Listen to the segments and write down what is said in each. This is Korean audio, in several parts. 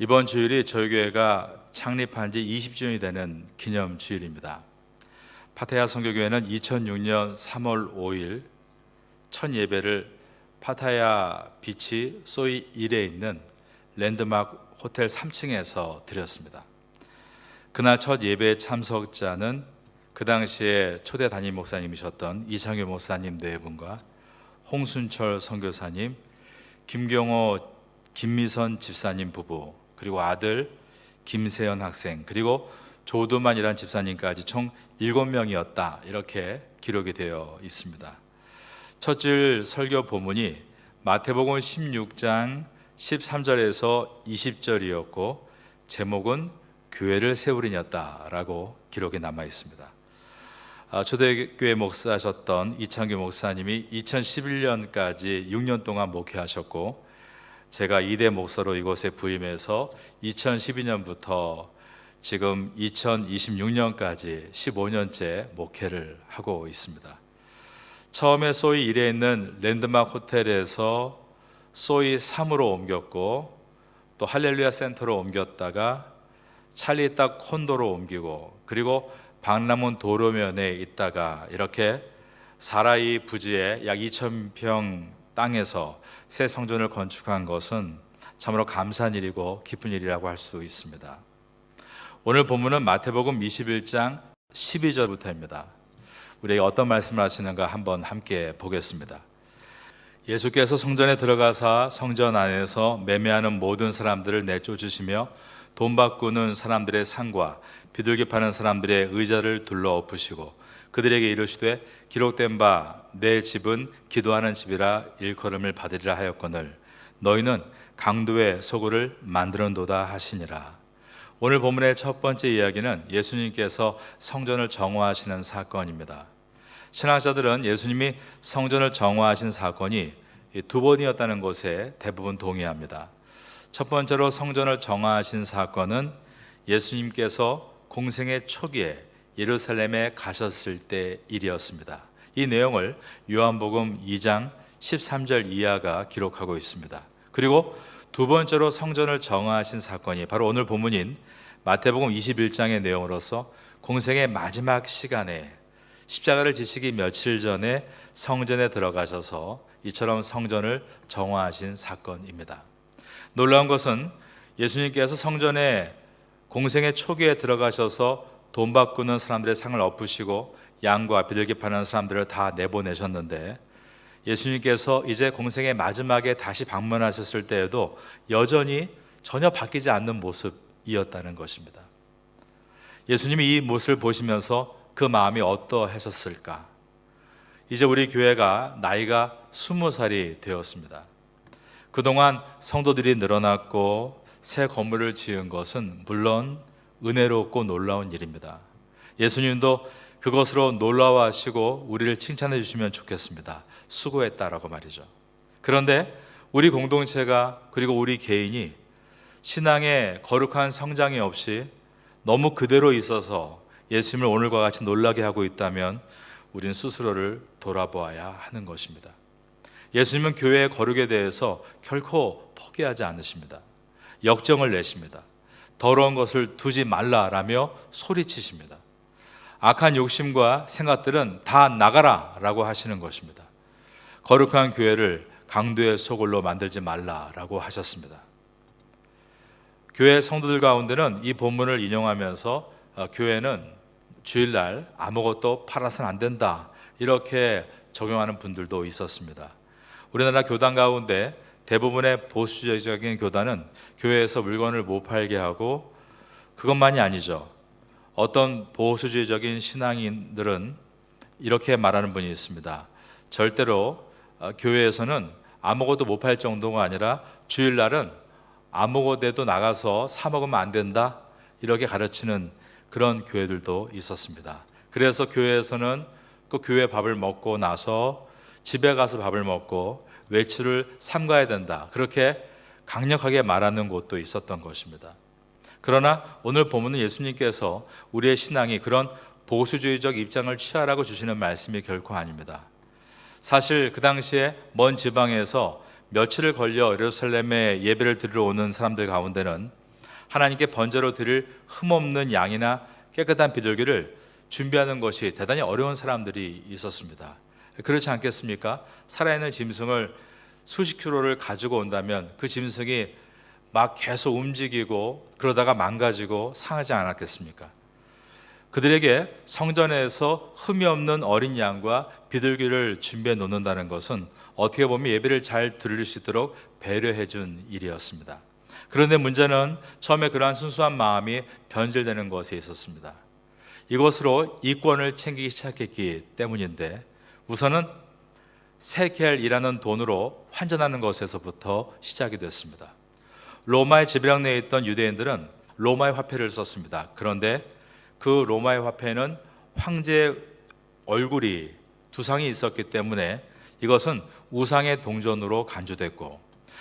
이번 주일이 저희 교회가 창립한 지 20주년이 되는 기념 주일입니다. 파타야 선교교회는 2006년 3월 5일 첫 예배를 파타야 비치 소이 1에 있는 랜드마크 호텔 3층에서 드렸습니다. 그날 첫 예배 참석자는 그 당시에 초대 담임 목사님이셨던 이창규 목사님 네 분과 홍순철 선교사님, 김경호, 김미선 집사님 부부, 그리고 아들 김세연 학생, 그리고 조두만이라는 집사님까지 총 7명이었다, 이렇게 기록이 되어 있습니다. 첫 줄 설교 본문이 마태복음 16장 13절에서 20절이었고 제목은 교회를 세우리였다라고 기록이 남아 있습니다. 초대교회 목사셨던 이창규 목사님이 2011년까지 6년 동안 목회하셨고, 제가 2대 목사로 이곳에 부임해서 2012년부터 지금 2026년까지 15년째 목회를 하고 있습니다. 처음에 소이 1에 있는 랜드마크 호텔에서 소이 3으로 옮겼고, 또 할렐루야 센터로 옮겼다가 찰리딱 콘도로 옮기고, 그리고 박람원 도로면에 있다가 이렇게 사라이 부지에 약 2,000평 땅에서 새 성전을 건축한 것은 참으로 감사한 일이고 기쁜 일이라고 할 수 있습니다. 오늘 본문은 마태복음 21장 12절부터입니다. 우리에게 어떤 말씀을 하시는가 한번 함께 보겠습니다. 예수께서 성전에 들어가사 성전 안에서 매매하는 모든 사람들을 내쫓으시며 돈 바꾸는 사람들의 상과 비둘기 파는 사람들의 의자를 둘러 엎으시고 그들에게 이르시되 기록된 바 내 집은 기도하는 집이라 일컬음을 받으리라 하였거늘 너희는 강도의 소굴을 만드는도다 하시니라. 오늘 본문의 첫 번째 이야기는 예수님께서 성전을 정화하시는 사건입니다. 신학자들은 예수님이 성전을 정화하신 사건이 두 번이었다는 것에 대부분 동의합니다. 첫 번째로 성전을 정화하신 사건은 예수님께서 공생의 초기에 예루살렘에 가셨을 때 일이었습니다. 이 내용을 요한복음 2장 13절 이하가 기록하고 있습니다. 그리고 두 번째로 성전을 정화하신 사건이 바로 오늘 본문인 마태복음 21장의 내용으로서 공생의 마지막 시간에 십자가를 지시기 며칠 전에 성전에 들어가셔서 이처럼 성전을 정화하신 사건입니다. 놀라운 것은 예수님께서 성전에 공생의 초기에 들어가셔서 돈 바꾸는 사람들의 상을 엎으시고 양과 비둘기 파는 사람들을 다 내보내셨는데, 예수님께서 이제 공생의 마지막에 다시 방문하셨을 때에도 여전히 전혀 바뀌지 않는 모습이었다는 것입니다. 예수님이 이 모습을 보시면서 그 마음이 어떠하셨을까? 이제 우리 교회가 나이가 20살이 되었습니다. 그동안 성도들이 늘어났고 새 건물을 지은 것은 물론 은혜롭고 놀라운 일입니다. 예수님도 그것으로 놀라워하시고 우리를 칭찬해 주시면 좋겠습니다. 수고했다라고 말이죠. 그런데 우리 공동체가, 그리고 우리 개인이 신앙의 거룩한 성장이 없이 너무 그대로 있어서 예수님을 오늘과 같이 놀라게 하고 있다면 우린 스스로를 돌아보아야 하는 것입니다. 예수님은 교회의 거룩에 대해서 결코 포기하지 않으십니다. 역정을 내십니다. 더러운 것을 두지 말라라며 소리치십니다. 악한 욕심과 생각들은 다 나가라 라고 하시는 것입니다. 거룩한 교회를 강도의 소굴로 만들지 말라라고 하셨습니다. 교회 성도들 가운데는 이 본문을 인용하면서 교회는 주일날 아무것도 팔아서는 안 된다, 이렇게 적용하는 분들도 있었습니다. 우리나라 교단 가운데 대부분의 보수적인 교단은 교회에서 물건을 못 팔게 하고, 그것만이 아니죠. 어떤 보수주의적인 신앙인들은 이렇게 말하는 분이 있습니다. 절대로 교회에서는 아무것도 못 팔 정도가 아니라 주일날은 아무것도 나가서 사 먹으면 안 된다, 이렇게 가르치는 그런 교회들도 있었습니다. 그래서 교회에서는 그 교회 밥을 먹고 나서 집에 가서 밥을 먹고 외출을 삼가야 된다, 그렇게 강력하게 말하는 곳도 있었던 것입니다. 그러나 오늘 본문은 예수님께서 우리의 신앙이 그런 보수주의적 입장을 취하라고 주시는 말씀이 결코 아닙니다. 사실 그 당시에 먼 지방에서 며칠을 걸려 예루살렘에 예배를 드리러 오는 사람들 가운데는 하나님께 번제로 드릴 흠없는 양이나 깨끗한 비둘기를 준비하는 것이 대단히 어려운 사람들이 있었습니다. 그렇지 않겠습니까? 살아있는 짐승을 수십 킬로를 가지고 온다면 그 짐승이 막 계속 움직이고 그러다가 망가지고 상하지 않았겠습니까? 그들에게 성전에서 흠이 없는 어린 양과 비둘기를 준비해 놓는다는 것은 어떻게 보면 예배를 잘 드릴 수 있도록 배려해 준 일이었습니다. 그런데 문제는 처음에 그러한 순수한 마음이 변질되는 것에 있었습니다. 이것으로 이권을 챙기기 시작했기 때문인데, 우선은 세켈이라는 돈으로 환전하는 것에서부터 시작이 됐습니다. 로마의 지배력 내에 있던 유대인들은 로마의 화폐를 썼습니다. 그런데 그 로마의 화폐는 황제의 얼굴이 두상이 있었기 때문에 이것은 우상의 동전으로 간주됐고,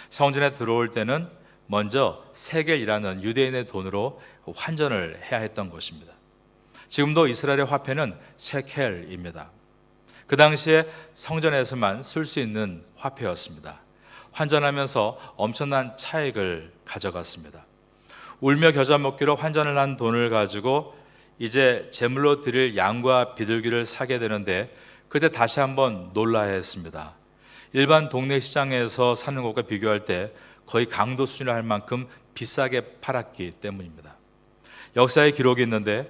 성전에 들어올 때는 먼저 세겔이라는 유대인의 돈으로 환전을 해야 했던 것입니다. 지금도 이스라엘의 화폐는 세켈입니다. 그 당시에 성전에서만 쓸 수 있는 화폐였습니다. 환전하면서 엄청난 차익을 가져갔습니다. 울며 겨자 먹기로 환전을 한 돈을 가지고 이제 제물로 드릴 양과 비둘기를 사게 되는데, 그때 다시 한번 놀라야 했습니다. 일반 동네 시장에서 사는 것과 비교할 때 거의 강도 수준을 할 만큼 비싸게 팔았기 때문입니다. 역사의 기록이 있는데,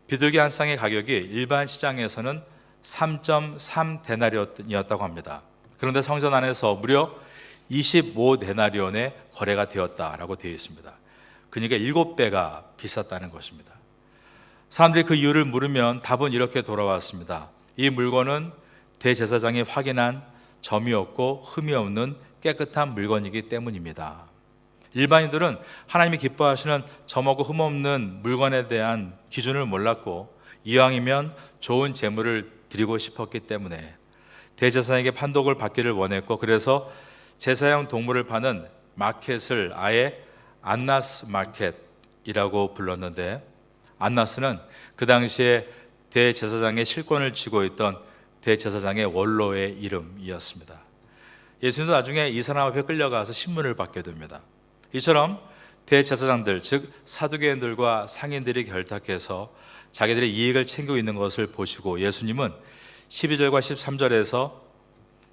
비둘기 한 쌍의 가격이 일반 시장에서는 3.3데나리온이었다고 합니다. 그런데 성전 안에서 무려 25데나리온에 거래가 되었다라고 되어 있습니다. 그러니까 7배가 비쌌다는 것입니다. 사람들이 그 이유를 물으면 답은 이렇게 돌아왔습니다. 이 물건은 대제사장이 확인한 점이 없고 흠이 없는 깨끗한 물건이기 때문입니다. 일반인들은 하나님이 기뻐하시는 점없고 흠없는 물건에 대한 기준을 몰랐고, 이왕이면 좋은 제물을 드리고 싶었기 때문에 대제사장에게 판독을 받기를 원했고, 그래서 제사용 동물을 파는 마켓을 아예 안나스 마켓이라고 불렀는데, 안나스는 그 당시에 대제사장의 실권을 쥐고 있던 대제사장의 원로의 이름이었습니다. 예수님도 나중에 이 사람 앞에 끌려가서 신문을 받게 됩니다. 이처럼 대제사장들, 즉 사두개인들과 상인들이 결탁해서 자기들의 이익을 챙기고 있는 것을 보시고, 예수님은 12절과 13절에서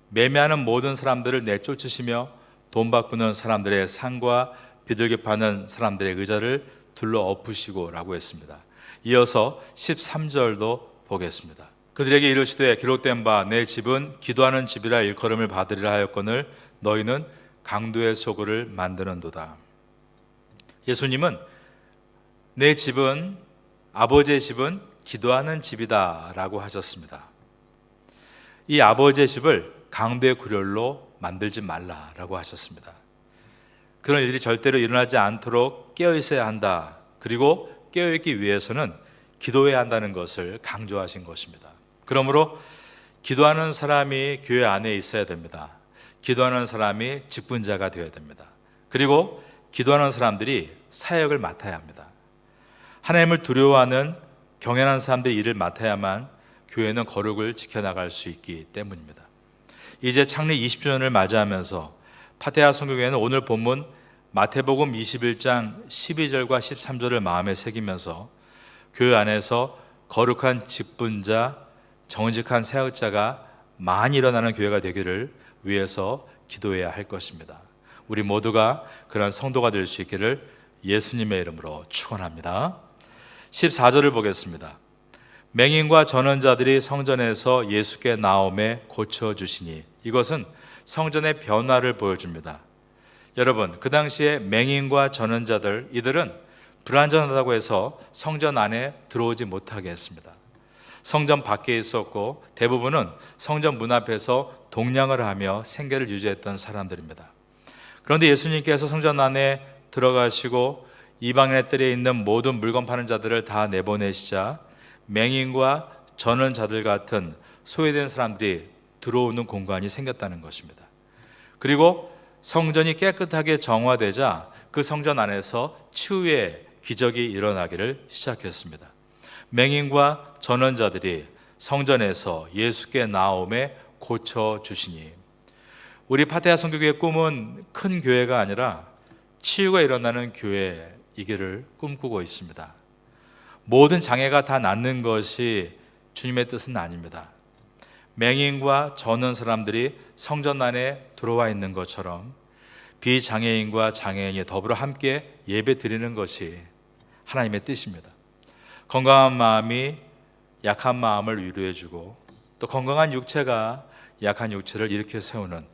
매매하는 모든 사람들을 내쫓으시며 돈 바꾸는 사람들의 상과 비둘기 파는 사람들의 의자를 둘러 엎으시고 라고 했습니다. 이어서 13절도 보겠습니다. 그들에게 이르시되 기록된 바 내 집은 기도하는 집이라 일컬음을 받으리라 하였거늘 너희는 강도의 소굴을 만드는도다. 예수님은 내 집은, 아버지의 집은 기도하는 집이다 라고 하셨습니다. 이 아버지의 집을 강도의 굴열로 만들지 말라라고 하셨습니다. 그런 일이 절대로 일어나지 않도록 깨어 있어야 한다. 그리고 깨어 있기 위해서는 기도해야 한다는 것을 강조하신 것입니다. 그러므로 기도하는 사람이 교회 안에 있어야 됩니다. 기도하는 사람이 직분자가 되어야 됩니다. 그리고 기도하는 사람들이 사역을 맡아야 합니다. 하나님을 두려워하는 경외하는 사람들이 일을 맡아야만 교회는 거룩을 지켜나갈 수 있기 때문입니다. 이제 창립 20주년을 맞이하면서 파테아 선교교회는 오늘 본문 마태복음 21장 12절과 13절을 마음에 새기면서 교회 안에서 거룩한 직분자, 정직한 사역자가 많이 일어나는 교회가 되기를 위해서 기도해야 할 것입니다. 우리 모두가 그런 성도가 될 수 있기를 예수님의 이름으로 축원합니다. 14절을 보겠습니다. 맹인과 전원자들이 성전에서 예수께 나오매 고쳐주시니, 이것은 성전의 변화를 보여줍니다. 여러분, 그 당시에 맹인과 전원자들, 이들은 불완전하다고 해서 성전 안에 들어오지 못하게 했습니다. 성전 밖에 있었고 대부분은 성전 문 앞에서 동냥을 하며 생계를 유지했던 사람들입니다. 그런데 예수님께서 성전 안에 들어가시고 이방인의 뜰에 있는 모든 물건 파는 자들을 다 내보내시자 맹인과 전원자들 같은 소외된 사람들이 들어오는 공간이 생겼다는 것입니다. 그리고 성전이 깨끗하게 정화되자 그 성전 안에서 치유의 기적이 일어나기를 시작했습니다. 맹인과 전원자들이 성전에서 예수께 나오매 고쳐주시니, 우리 파테아 선교교회의 꿈은 큰 교회가 아니라 치유가 일어나는 교회인 이 길을 꿈꾸고 있습니다. 모든 장애가 다 낫는 것이 주님의 뜻은 아닙니다. 맹인과 저는 사람들이 성전 안에 들어와 있는 것처럼 비장애인과 장애인이 더불어 함께 예배 드리는 것이 하나님의 뜻입니다. 건강한 마음이 약한 마음을 위로해주고 또 건강한 육체가 약한 육체를 일으켜 세우는,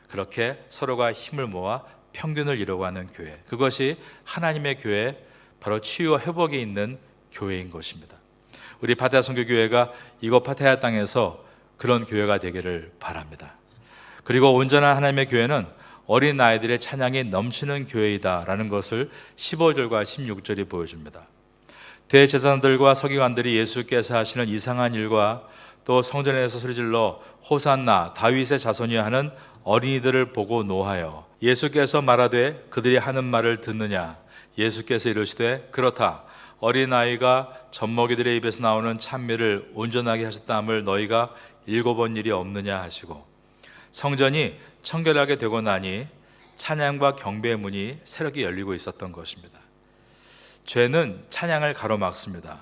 그렇게 서로가 힘을 모아 평균을 이루어가는 교회, 그것이 하나님의 교회, 바로 치유와 회복이 있는 교회인 것입니다. 우리 파테아 선교교회가 이곳 파테아 땅에서 그런 교회가 되기를 바랍니다. 그리고 온전한 하나님의 교회는 어린 아이들의 찬양이 넘치는 교회이다라는 것을 15절과 16절이 보여줍니다. 대제사장들과 서기관들이 예수께서 하시는 이상한 일과 또 성전에서 소리질러 호산나 다윗의 자손이 하는 어린이들을 보고 노하여 예수께서 말하되 그들이 하는 말을 듣느냐. 예수께서 이르시되 그렇다. 어린아이가 젖먹이들의 입에서 나오는 찬미를 온전하게 하셨다함을 너희가 읽어본 일이 없느냐 하시고, 성전이 청결하게 되고 나니 찬양과 경배의 문이 새롭게 열리고 있었던 것입니다. 죄는 찬양을 가로막습니다.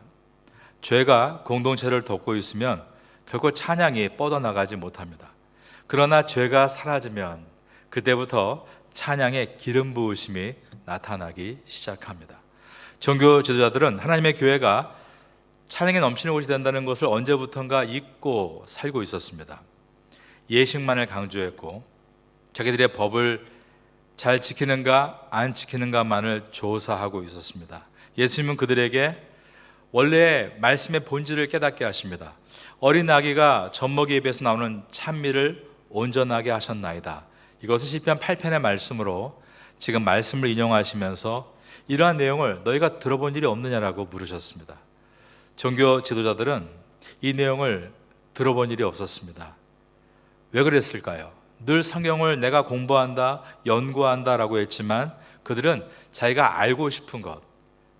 죄가 공동체를 덮고 있으면 결코 찬양이 뻗어나가지 못합니다. 그러나 죄가 사라지면 그때부터 찬양의 기름 부으심이 나타나기 시작합니다. 종교 지도자들은 하나님의 교회가 찬양이 넘치는 곳이 된다는 것을 언제부턴가 잊고 살고 있었습니다. 예식만을 강조했고 자기들의 법을 잘 지키는가 안 지키는가만을 조사하고 있었습니다. 예수님은 그들에게 원래 말씀의 본질을 깨닫게 하십니다. 어린 아기가 젖먹이 입에서 나오는 찬미를 온전하게 하셨나이다. 이것은 시편 8편의 말씀으로 지금 말씀을 인용하시면서 이러한 내용을 너희가 들어본 일이 없느냐라고 물으셨습니다. 종교 지도자들은 이 내용을 들어본 일이 없었습니다. 왜 그랬을까요? 늘 성경을 내가 공부한다, 연구한다 라고 했지만 그들은 자기가 알고 싶은 것,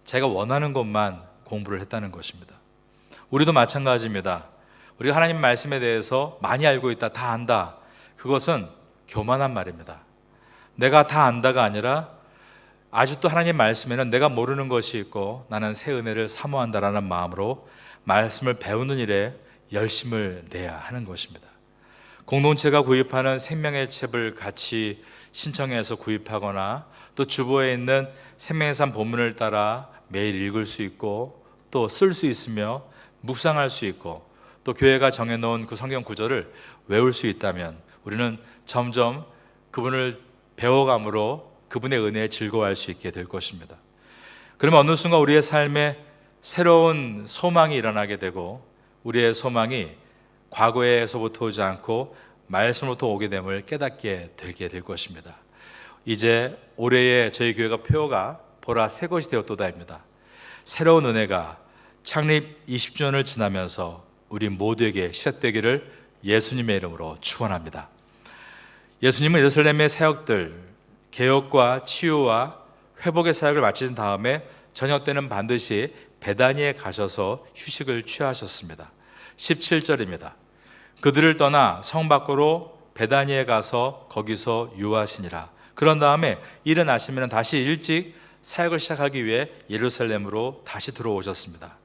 자기가 원하는 것만 공부를 했다는 것입니다. 우리도 마찬가지입니다. 우리가 하나님 말씀에 대해서 많이 알고 있다, 다 안다, 그것은 교만한 말입니다. 내가 다 안다가 아니라 아직도 하나님 말씀에는 내가 모르는 것이 있고 나는 새 은혜를 사모한다라는 마음으로 말씀을 배우는 일에 열심을 내야 하는 것입니다. 공동체가 구입하는 생명의 책을 같이 신청해서 구입하거나 또 주보에 있는 생명의 산 본문을 따라 매일 읽을 수 있고 또 쓸 수 있으며 묵상할 수 있고 또 교회가 정해놓은 그 성경 구절을 외울 수 있다면 우리는 점점 그분을 배워감으로 그분의 은혜에 즐거워할 수 있게 될 것입니다. 그러면 어느 순간 우리의 삶에 새로운 소망이 일어나게 되고 우리의 소망이 과거에서부터 오지 않고 말씀으로부터 오게 됨을 깨닫게 되게 될 것입니다. 이제 올해의 저희 교회가 표어가 보라 새 것이 되었도다입니다. 새로운 은혜가 창립 20주년을 지나면서 우리 모두에게 시작되기를 예수님의 이름으로 축원합니다. 예수님은 예루살렘의 사역들 개혁과 치유와 회복의 사역을 마치신 다음에 저녁 때는 반드시 베다니에 가셔서 휴식을 취하셨습니다. 17절입니다. 그들을 떠나 성 밖으로 베다니에 가서 거기서 유하시니라. 그런 다음에 일어나시면 다시 일찍 사역을 시작하기 위해 예루살렘으로 다시 들어오셨습니다.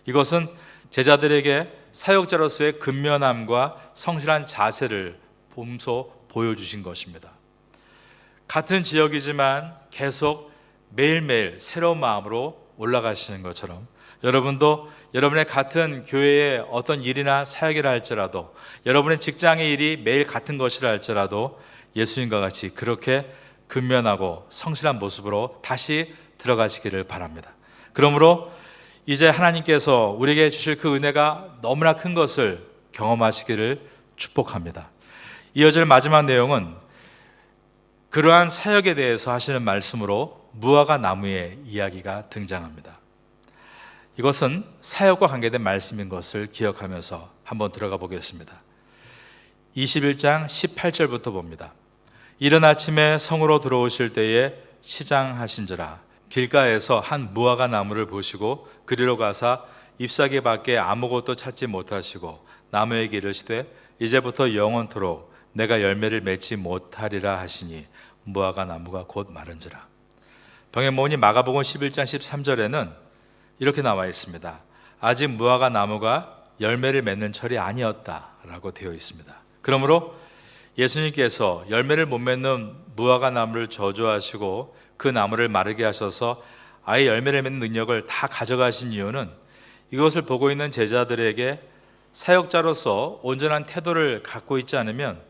이것은 제자들에게 사역자로서의 근면함과 성실한 자세를 몸소 보여주신 것입니다. 같은 지역이지만 계속 매일매일 새로운 마음으로 올라가시는 것처럼 여러분도 여러분의 같은 교회의 어떤 일이나 사역이라 할지라도 여러분의 직장의 일이 매일 같은 것이라 할지라도 예수님과 같이 그렇게 근면하고 성실한 모습으로 다시 들어가시기를 바랍니다. 그러므로 이제 하나님께서 우리에게 주실 그 은혜가 너무나 큰 것을 경험하시기를 축복합니다. 이어질 마지막 내용은 그러한 사역에 대해서 하시는 말씀으로 무화과 나무의 이야기가 등장합니다. 이것은 사역과 관계된 말씀인 것을 기억하면서 한번 들어가 보겠습니다. 21장 18절부터 봅니다. 이른 아침에 성으로 들어오실 때에 시장하신지라 길가에서 한 무화과 나무를 보시고 그리로 가사 잎사귀 밖에 아무것도 찾지 못하시고 나무에게 이르시되 이제부터 영원토록 내가 열매를 맺지 못하리라 하시니 무화과 나무가 곧 마른지라. 병행모니 마가복음 11장 13절에는 이렇게 나와 있습니다. 아직 무화과 나무가 열매를 맺는 철이 아니었다라고 되어 있습니다. 그러므로 예수님께서 열매를 못 맺는 무화과 나무를 저주하시고 그 나무를 마르게 하셔서 아예 열매를 맺는 능력을 다 가져가신 이유는 이것을 보고 있는 제자들에게 사역자로서 온전한 태도를 갖고 있지 않으면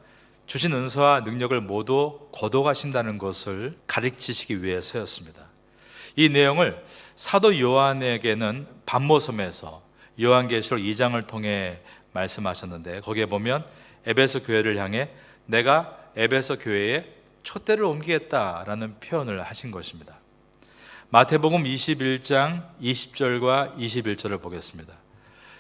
주신 은사와 능력을 모두 거둬가신다는 것을 가르치시기 위해서였습니다. 이 내용을 사도 요한에게는 반모섬에서 요한계시록 2장을 통해 말씀하셨는데, 거기에 보면 에베소 교회를 향해 내가 에베소 교회에 촛대를 옮기겠다라는 표현을 하신 것입니다. 마태복음 21장 20절과 21절을 보겠습니다.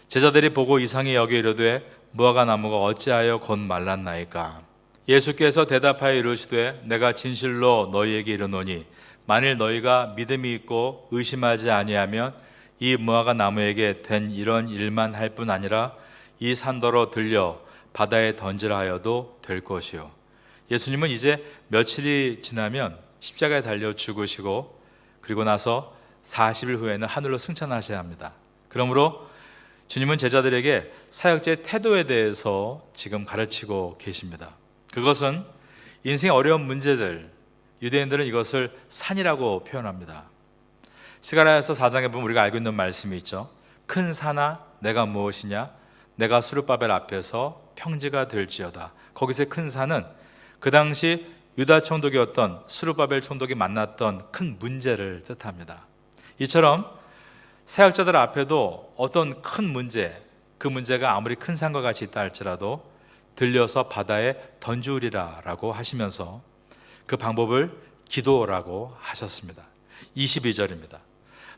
제자들이 보고 이상히 여겨 이르되 무화과 나무가 어찌하여 곧 말랐나이까. 예수께서 대답하여 이르시되 내가 진실로 너희에게 이르노니 만일 너희가 믿음이 있고 의심하지 아니하면 이 무화과 나무에게 된 이런 일만 할 뿐 아니라 이 산더러 들려 바다에 던지라 하여도 될 것이요. 예수님은 이제 며칠이 지나면 십자가에 달려 죽으시고 그리고 나서 40일 후에는 하늘로 승천하셔야 합니다. 그러므로 주님은 제자들에게 사역자의 태도에 대해서 지금 가르치고 계십니다. 그것은 인생의 어려운 문제들, 유대인들은 이것을 산이라고 표현합니다. 스가랴서 4장에 보면 우리가 알고 있는 말씀이 있죠. 큰 산아 내가 무엇이냐, 내가 수르바벨 앞에서 평지가 될지어다. 거기서의 큰 산은 그 당시 유다 총독이었던 수르바벨 총독이 만났던 큰 문제를 뜻합니다. 이처럼 사역자들 앞에도 어떤 큰 문제, 그 문제가 아무리 큰 산과 같이 있다 할지라도 들려서 바다에 던지우리라 라고 하시면서 그 방법을 기도라고 하셨습니다. 22절입니다.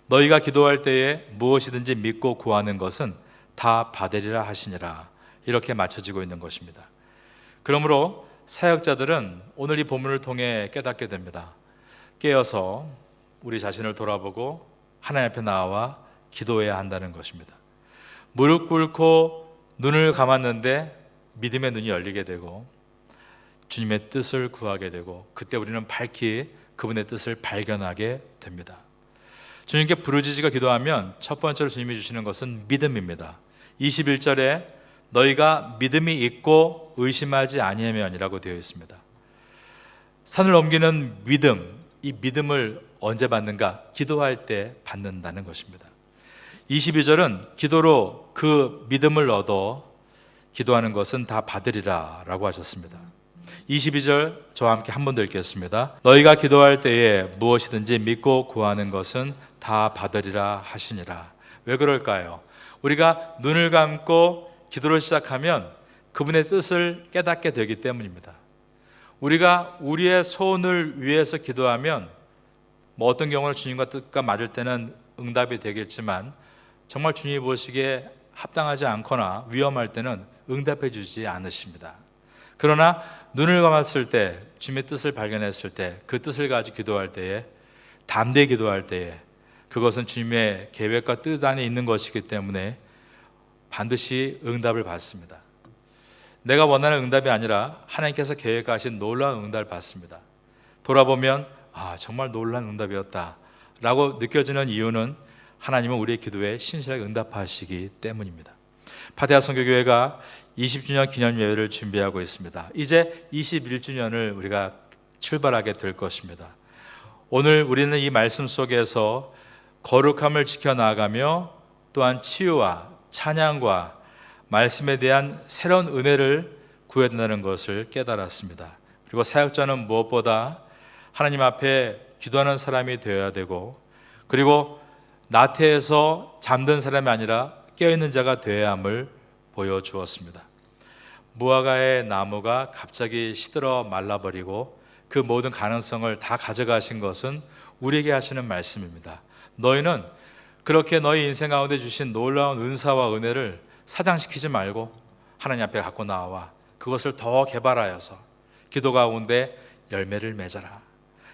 너희가 기도할 때에 무엇이든지 믿고 구하는 것은 다 받으리라 하시니라. 이렇게 맞춰지고 있는 것입니다. 그러므로 사역자들은 오늘 이 본문을 통해 깨닫게 됩니다. 깨어서 우리 자신을 돌아보고 하나님 앞에 나와 기도해야 한다는 것입니다. 무릎 꿇고 눈을 감았는데 믿음의 눈이 열리게 되고 주님의 뜻을 구하게 되고 그때 우리는 밝히 그분의 뜻을 발견하게 됩니다. 주님께 부르짖어 기도하면 첫 번째로 주님이 주시는 것은 믿음입니다. 21절에 너희가 믿음이 있고 의심하지 아니하면이라고 되어 있습니다. 산을 옮기는 믿음, 이 믿음을 언제 받는가? 기도할 때 받는다는 것입니다. 22절은 기도로 그 믿음을 얻어 기도하는 것은 다 받으리라 라고 하셨습니다. 22절 저와 함께 한 번 더 읽겠습니다. 너희가 기도할 때에 무엇이든지 믿고 구하는 것은 다 받으리라 하시니라. 왜 그럴까요? 우리가 눈을 감고 기도를 시작하면 그분의 뜻을 깨닫게 되기 때문입니다. 우리가 우리의 소원을 위해서 기도하면 어떤 경우는 주님과 뜻과 맞을 때는 응답이 되겠지만 정말 주님이 보시기에 합당하지 않거나 위험할 때는 응답해 주지 않으십니다. 그러나 눈을 감았을 때 주님의 뜻을 발견했을 때 그 뜻을 가지고 기도할 때에 담대히 기도할 때에 그것은 주님의 계획과 뜻 안에 있는 것이기 때문에 반드시 응답을 받습니다. 내가 원하는 응답이 아니라 하나님께서 계획하신 놀라운 응답을 받습니다. 돌아보면 정말 놀라운 응답이었다 라고 느껴지는 이유는 하나님은 우리의 기도에 신실하게 응답하시기 때문입니다. 파테아 선교교회가 20주년 기념 예배를 준비하고 있습니다. 이제 21주년을 우리가 출발하게 될 것입니다. 오늘 우리는 이 말씀 속에서 거룩함을 지켜나가며 또한 치유와 찬양과 말씀에 대한 새로운 은혜를 구해야 된다는 것을 깨달았습니다. 그리고 사역자는 무엇보다 하나님 앞에 기도하는 사람이 되어야 되고 그리고 나태해서 잠든 사람이 아니라 깨어있는 자가 되어야 함을 보여주었습니다. 무화과의 나무가 갑자기 시들어 말라버리고 그 모든 가능성을 다 가져가신 것은 우리에게 하시는 말씀입니다. 너희는 그렇게 너희 인생 가운데 주신 놀라운 은사와 은혜를 사장시키지 말고 하나님 앞에 갖고 나와 그것을 더 개발하여서 기도 가운데 열매를 맺어라.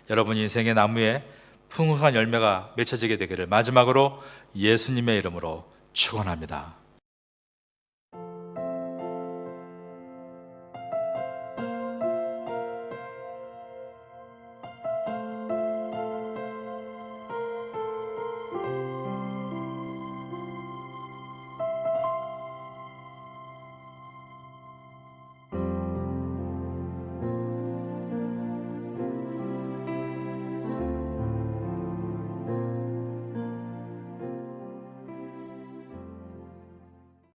여러분 인생의 나무에 풍성한 열매가 맺혀지게 되기를 마지막으로 예수님의 이름으로 축원합니다.